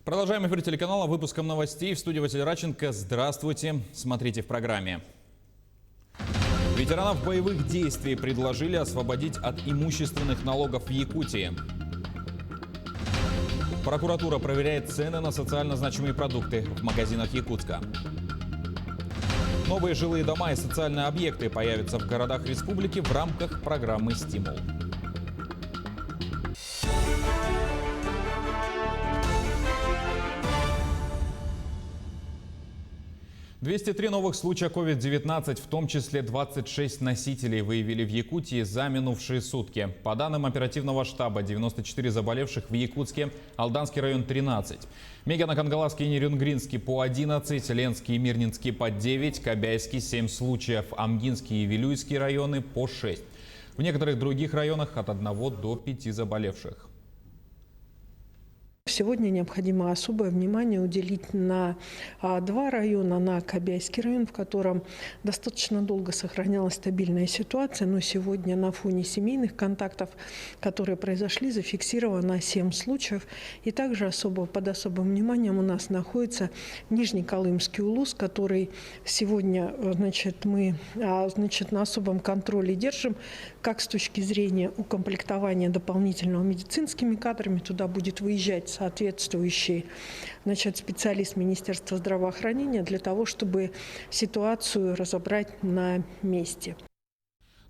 Продолжаем эфир телеканала выпуском новостей. В студии Василий Радченко. Здравствуйте. Смотрите в программе. Ветеранов боевых действий предложили освободить от имущественных налогов в Якутии. Прокуратура проверяет цены на социально значимые продукты в магазинах Якутска. Новые жилые дома и социальные объекты появятся в городах республики в рамках программы «Стимул». 203 новых случая COVID-19, в том числе 26 носителей, выявили в Якутии за минувшие сутки. По данным оперативного штаба, 94 заболевших в Якутске, Алданский район 13, Мегино-Кангаласский и Нерюнгринский по 11, Ленский и Мирнинский по 9, Кобяйский 7 случаев, Амгинский и Вилюйский районы по 6. В некоторых других районах от 1 до 5 заболевших. Сегодня необходимо особое внимание уделить на два района, на Кобяйский район, в котором достаточно долго сохранялась стабильная ситуация, но сегодня на фоне семейных контактов, которые произошли, зафиксировано 7 случаев. И также под особым вниманием у нас находится Нижнеколымский улус, который сегодня мы на особом контроле держим, как с точки зрения укомплектования дополнительного медицинскими кадрами. Туда будет выезжать соответствующий специалист Министерства здравоохранения для того, чтобы ситуацию разобрать на месте.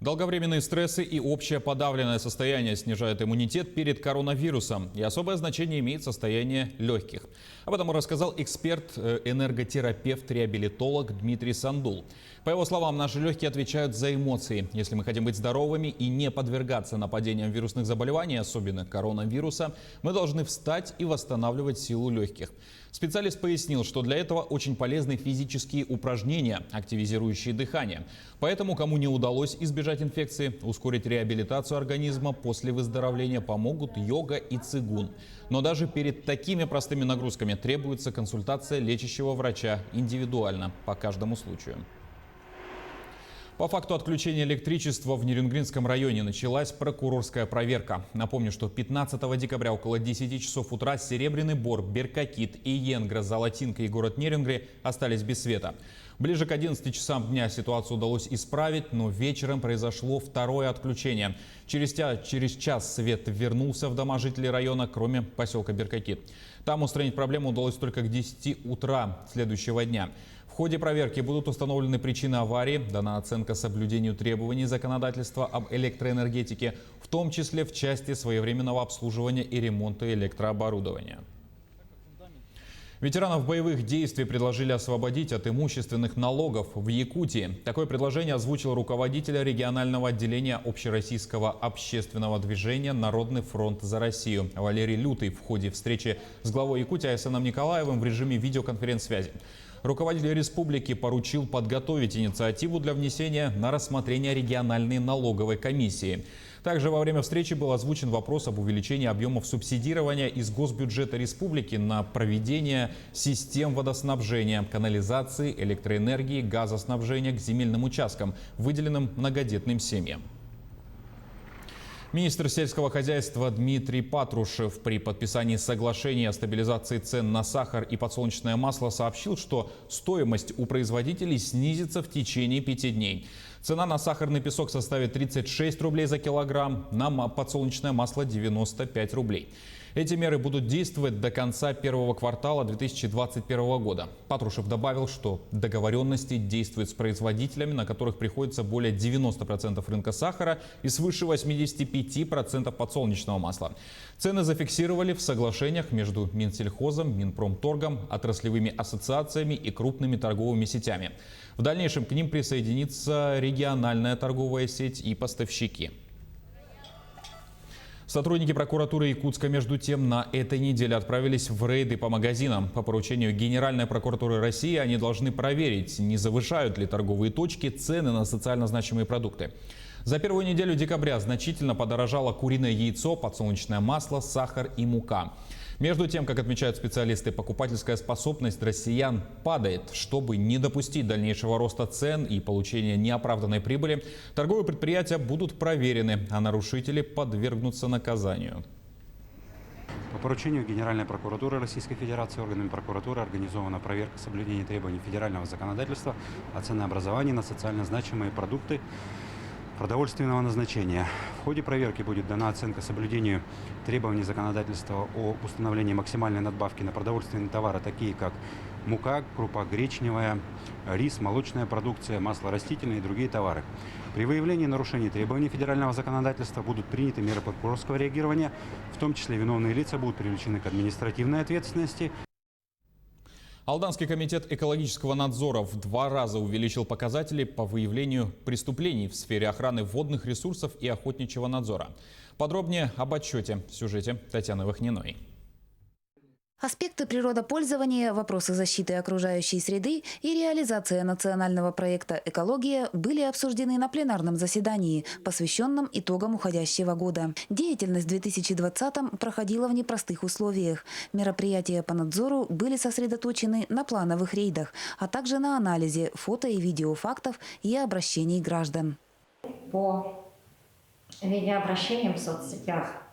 Долговременные стрессы и общее подавленное состояние снижают иммунитет перед коронавирусом. И особое значение имеет состояние легких. Об этом рассказал эксперт, энерготерапевт, реабилитолог Дмитрий Сандул. По его словам, наши легкие отвечают за эмоции. Если мы хотим быть здоровыми и не подвергаться нападениям вирусных заболеваний, особенно коронавируса, мы должны встать и восстанавливать силу легких. Специалист пояснил, что для этого очень полезны физические упражнения, активизирующие дыхание. Поэтому, кому не удалось избежать инфекции, ускорить реабилитацию организма после выздоровления помогут йога и цигун. Но даже перед такими простыми нагрузками требуется консультация лечащего врача индивидуально по каждому случаю. По факту отключения электричества в Нерюнгринском районе началась прокурорская проверка. Напомню, что 15 декабря около 10 часов утра Серебряный Бор, Беркакит, Иенгра, Золотинка и город Нерюнгри остались без света. Ближе к 11 часам дня ситуацию удалось исправить, но вечером произошло второе отключение. Через час свет вернулся в дома жителей района, кроме поселка Беркакит. Там устранить проблему удалось только к 10 утра следующего дня. В ходе проверки будут установлены причины аварии, дана оценка соблюдению требований законодательства об электроэнергетике, в том числе в части своевременного обслуживания и ремонта электрооборудования. Ветеранов боевых действий предложили освободить от имущественных налогов в Якутии. Такое предложение озвучил руководитель регионального отделения общероссийского общественного движения «Народный фронт за Россию» Валерий Лютый в ходе встречи с главой Якутии Айсеном Николаевым в режиме видеоконференц-связи. Руководитель республики поручил подготовить инициативу для внесения на рассмотрение региональной налоговой комиссии. Также во время встречи был озвучен вопрос об увеличении объемов субсидирования из госбюджета республики на проведение систем водоснабжения, канализации, электроэнергии, газоснабжения к земельным участкам, выделенным многодетным семьям. Министр сельского хозяйства Дмитрий Патрушев при подписании соглашения о стабилизации цен на сахар и подсолнечное масло сообщил, что стоимость у производителей снизится в течение 5 дней. Цена на сахарный песок составит 36 рублей за килограмм, на подсолнечное масло 95 рублей. Эти меры будут действовать до конца первого квартала 2021 года. Патрушев добавил, что договоренности действуют с производителями, на которых приходится более 90% рынка сахара и свыше 85% подсолнечного масла. Цены зафиксировали в соглашениях между Минсельхозом, Минпромторгом, отраслевыми ассоциациями и крупными торговыми сетями. В дальнейшем к ним присоединится региональная торговая сеть и поставщики. Сотрудники прокуратуры Якутска, между тем, на этой неделе отправились в рейды по магазинам. По поручению Генеральной прокуратуры России они должны проверить, не завышают ли торговые точки цены на социально значимые продукты. За первую неделю декабря значительно подорожало куриное яйцо, подсолнечное масло, сахар и мука. Между тем, как отмечают специалисты, покупательская способность россиян падает. Чтобы не допустить дальнейшего роста цен и получения неоправданной прибыли, торговые предприятия будут проверены, а нарушители подвергнутся наказанию. По поручению Генеральной прокуратуры Российской Федерации органами прокуратуры организована проверка соблюдения требований федерального законодательства о ценообразовании на социально значимые продукты продовольственного назначения. В ходе проверки будет дана оценка соблюдению требований законодательства о установлении максимальной надбавки на продовольственные товары, такие как мука, крупа гречневая, рис, молочная продукция, масло растительное и другие товары. При выявлении нарушений требований федерального законодательства будут приняты меры прокурорского реагирования, в том числе виновные лица будут привлечены к административной ответственности. Алданский комитет экологического надзора в 2 раза увеличил показатели по выявлению преступлений в сфере охраны водных ресурсов и охотничьего надзора. Подробнее об отчете в сюжете Татьяны Вахниной. Аспекты природопользования, вопросы защиты окружающей среды и реализация национального проекта «Экология» были обсуждены на пленарном заседании, посвященном итогам уходящего года. Деятельность в 2020-м проходила в непростых условиях. Мероприятия по надзору были сосредоточены на плановых рейдах, а также на анализе фото- и видеофактов и обращений граждан. По видеообращениям в соцсетях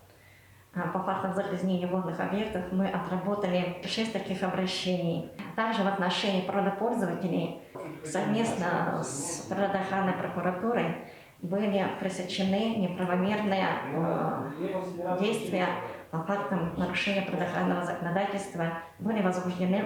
по фактам загрязнения водных объектов мы отработали 6 таких обращений. Также в отношении природопользователей совместно с природоохранной прокуратурой были пресечены неправомерные действия по фактам нарушения природоохранного законодательства, были возбуждены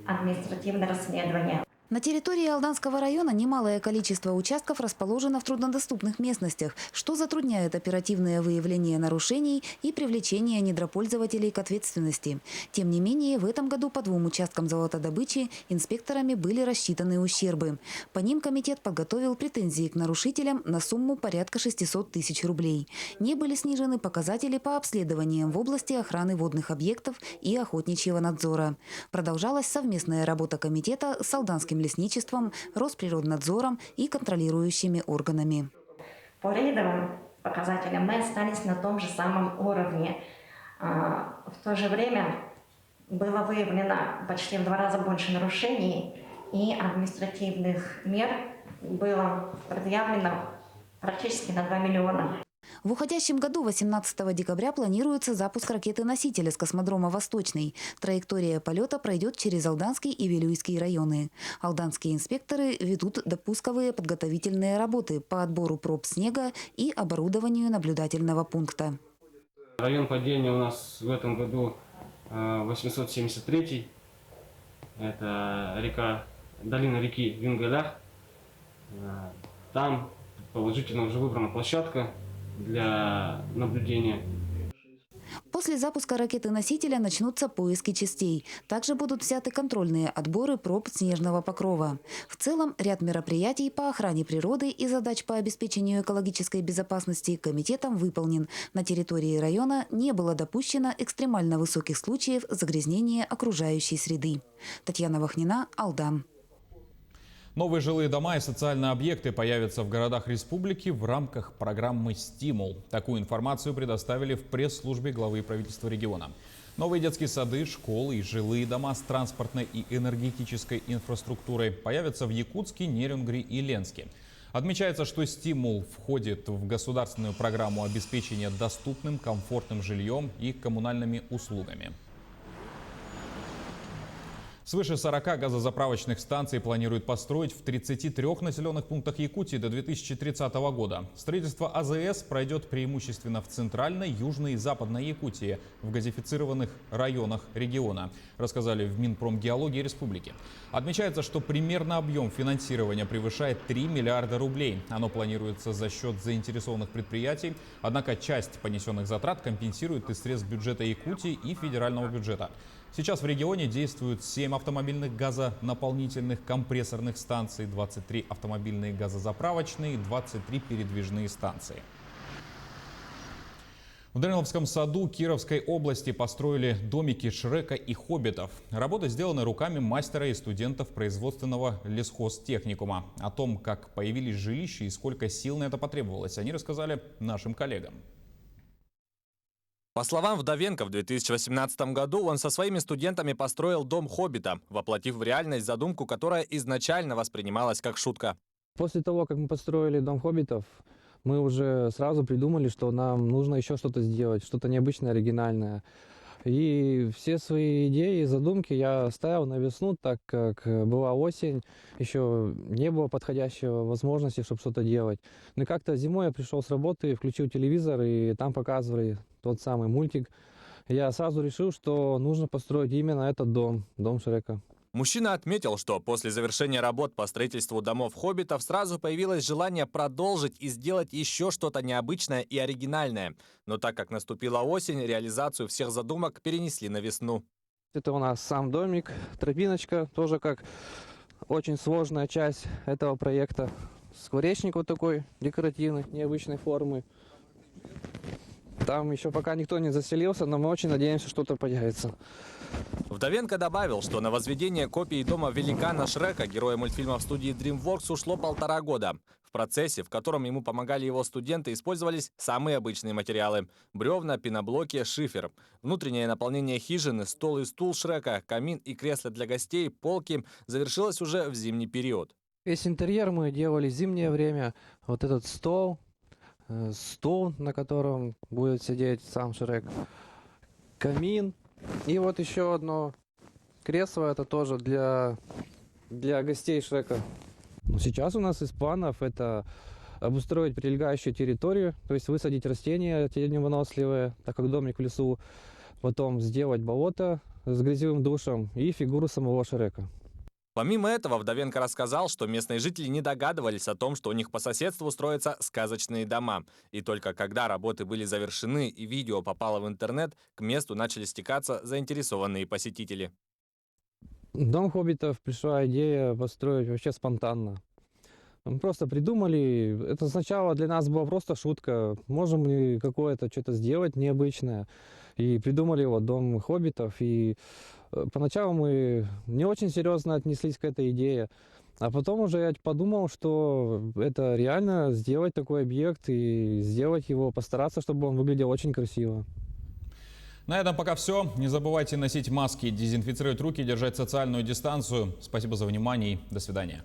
административные расследования. На территории Алданского района немалое количество участков расположено в труднодоступных местностях, что затрудняет оперативное выявление нарушений и привлечение недропользователей к ответственности. Тем не менее, в этом году по 2 участкам золотодобычи инспекторами были рассчитаны ущербы. По ним комитет подготовил претензии к нарушителям на сумму порядка 600 тысяч рублей. Не были снижены показатели по обследованиям в области охраны водных объектов и охотничьего надзора. Продолжалась совместная работа комитета с Алданским лесничеством, Росприроднадзором и контролирующими органами. По рейдовым показателям мы остались на том же самом уровне. В то же время было выявлено почти в 2 раза больше нарушений, и административных мер было предъявлено практически на 2 миллиона. В уходящем году 18 декабря планируется запуск ракеты-носителя с космодрома «Восточный». Траектория полета пройдет через Алданский и Вилюйский районы. Алданские инспекторы ведут допусковые подготовительные работы по отбору проб снега и оборудованию наблюдательного пункта. Район падения у нас в этом году 873. Это долина реки Вингалях. Там положительно уже выбрана площадка для наблюдения. После запуска ракеты-носителя начнутся поиски частей. Также будут взяты контрольные отборы проб снежного покрова. В целом, ряд мероприятий по охране природы и задач по обеспечению экологической безопасности комитетом выполнен. На территории района не было допущено экстремально высоких случаев загрязнения окружающей среды. Татьяна Вахнина, Алдан. Новые жилые дома и социальные объекты появятся в городах республики в рамках программы «Стимул». Такую информацию предоставили в пресс-службе главы правительства региона. Новые детские сады, школы и жилые дома с транспортной и энергетической инфраструктурой появятся в Якутске, Нерюнгри и Ленске. Отмечается, что «Стимул» входит в государственную программу обеспечения доступным, комфортным жильем и коммунальными услугами. Свыше 40 газозаправочных станций планируют построить в 33 населенных пунктах Якутии до 2030 года. Строительство АЗС пройдет преимущественно в центральной, южной и западной Якутии, в газифицированных районах региона, рассказали в Минпромгеологии республики. Отмечается, что примерно объем финансирования превышает 3 миллиарда рублей. Оно планируется за счет заинтересованных предприятий, однако часть понесенных затрат компенсирует из средств бюджета Якутии и федерального бюджета. Сейчас в регионе действуют 7 автомобильных газонаполнительных компрессорных станций, 23 автомобильные газозаправочные и 23 передвижные станции. В Даниловском саду Кировской области построили домики Шрека и Хоббитов. Работы сделаны руками мастера и студентов производственного лесхозтехникума. О том, как появились жилища и сколько сил на это потребовалось, они рассказали нашим коллегам. По словам Вдовенко, в 2018 году он со своими студентами построил дом Хоббита, воплотив в реальность задумку, которая изначально воспринималась как шутка. После того, как мы построили дом Хоббитов, мы уже сразу придумали, что нам нужно еще что-то сделать, что-то необычное, оригинальное. И все свои идеи и задумки я ставил на весну, так как была осень, еще не было подходящего возможности, чтобы что-то делать. Но и как-то зимой я пришел с работы, включил телевизор, и там показывали тот самый мультик. Я сразу решил, что нужно построить именно этот дом Шрека. Мужчина отметил, что после завершения работ по строительству домов хоббитов сразу появилось желание продолжить и сделать еще что-то необычное и оригинальное. Но так как наступила осень, реализацию всех задумок перенесли на весну. Это у нас сам домик, тропиночка, тоже как очень сложная часть этого проекта. Скворечник вот такой декоративный, необычной формы. Там еще пока никто не заселился, но мы очень надеемся, что-то появится. Вдовенко добавил, что на возведение копии дома великана Шрека, героя мультфильмов студии DreamWorks, ушло 1,5 года. В процессе, в котором ему помогали его студенты, использовались самые обычные материалы – бревна, пеноблоки, шифер. Внутреннее наполнение хижины, стол и стул Шрека, камин и кресло для гостей, полки – завершилось уже в зимний период. Весь интерьер мы делали в зимнее время. Вот этот стол, стул, на котором будет сидеть сам Шрек, камин. И вот еще одно кресло, это тоже для гостей Шрека. Сейчас у нас из планов это обустроить прилегающую территорию, то есть высадить растения теневыносливые, так как домик в лесу, потом сделать болото с грязевым душем и фигуру самого Шрека. Помимо этого, Вдовенко рассказал, что местные жители не догадывались о том, что у них по соседству строятся сказочные дома. И только когда работы были завершены и видео попало в интернет, к месту начали стекаться заинтересованные посетители. Дом хоббитов пришла идея построить вообще спонтанно. Мы просто придумали, это сначала для нас была просто шутка, можем ли какое-то что-то сделать необычное. И придумали вот дом хоббитов, и поначалу мы не очень серьезно отнеслись к этой идее, а потом уже я подумал, что это реально сделать такой объект и сделать его, постараться, чтобы он выглядел очень красиво. На этом пока все. Не забывайте носить маски, дезинфицировать руки, держать социальную дистанцию. Спасибо за внимание и до свидания.